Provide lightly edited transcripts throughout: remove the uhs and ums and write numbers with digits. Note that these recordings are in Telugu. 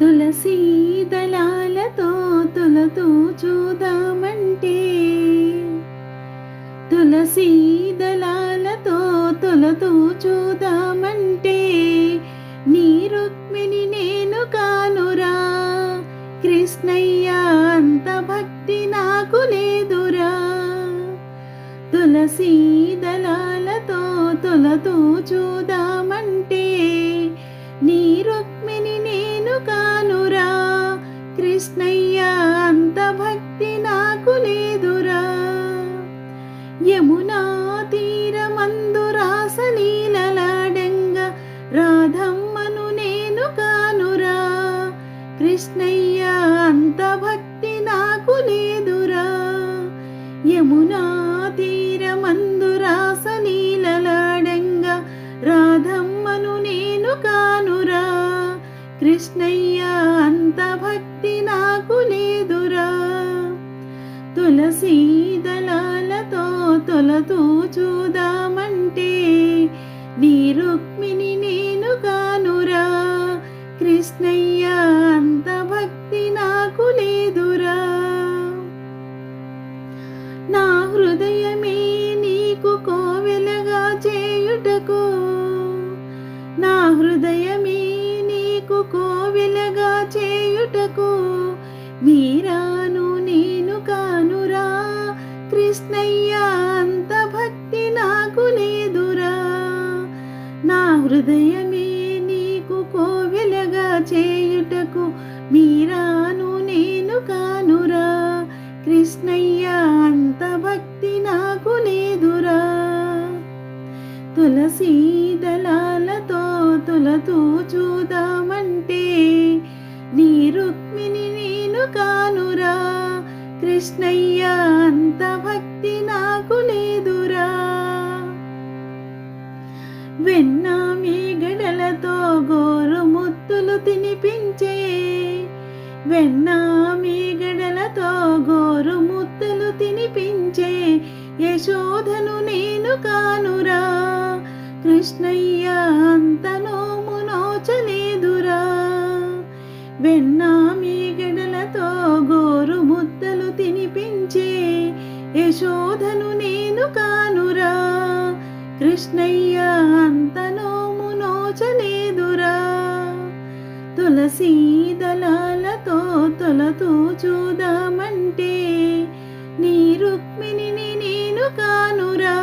తులసీ దళాలతో తులతూ చూదామంటే, తులసీ దళాలతో తులతూ చూదామంటే, నీ రుక్మిణి నేను కానురా కృష్ణయ్య, అంత భక్తి నాకు లేదురా. తులసీ దళాలతో తులతూ చూదామంటే, నీ రుక్మిణి నేను కానురా కృష్ణయ్య, అంత భక్తి నాకు లేదురా. యమునా తీరమందు రాసలీలలాడంగా రాధమ్మను నేను కానురా కృష్ణయ్య, అంత భక్తి నాకు లేదురా. యమునా తీరమందు రాసలీలలాడంగా రాధమ్మను నేను కానురా కృష్ణయ్య, అంత భక్తి నాకు లేదురా. తులసీ దళాలతో తులతూ చూదామంటే, నీ రుక్మిణి నేను కానురా కృష్ణయ్య, అంత భక్తి నాకు లేదురా. నా హృదయమే నీకు కోవెలగా చేయుటకు, నా హృదయమే నీకు కోవెలగా చేయుటకు, మీరాను నేను కానురా కృష్ణయ్య, అంత భక్తి నాకు లేదురా. నా హృదయమే నీకు కోవెలగా చేయుటకు, మీరాను నేను కానురా కృష్ణయ్య, అంత భక్తి నాకు లేదురా. తులసీ దళాలతో తులతూ చూదామంటే, నీ రుక్మిణి నేను కానురా కృష్ణయ్య, అంత భక్తి నాకు లేదురా. వెన్న మీగడలతో గోరు ముద్దులు తినిపించే, వెన్న మీగడలతో గోరు ముద్దులు తినిపించే యశోదను నేను కానురా కృష్ణయ్య, అంత నోము నోచలేదురా. వెన్న మీగడలతో గోరు ముద్దలు తినిపించే యశోదను నేను కానురా కృష్ణయ్య, అంత నోము నోచలేదురా. తులసీ దళాలతో తులతూ చూదామంటే, నీ రుక్మిణి నేను కానురా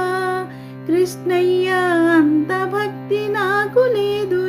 కృష్ణయ్య, అంత భక్తి నాకు లేదు.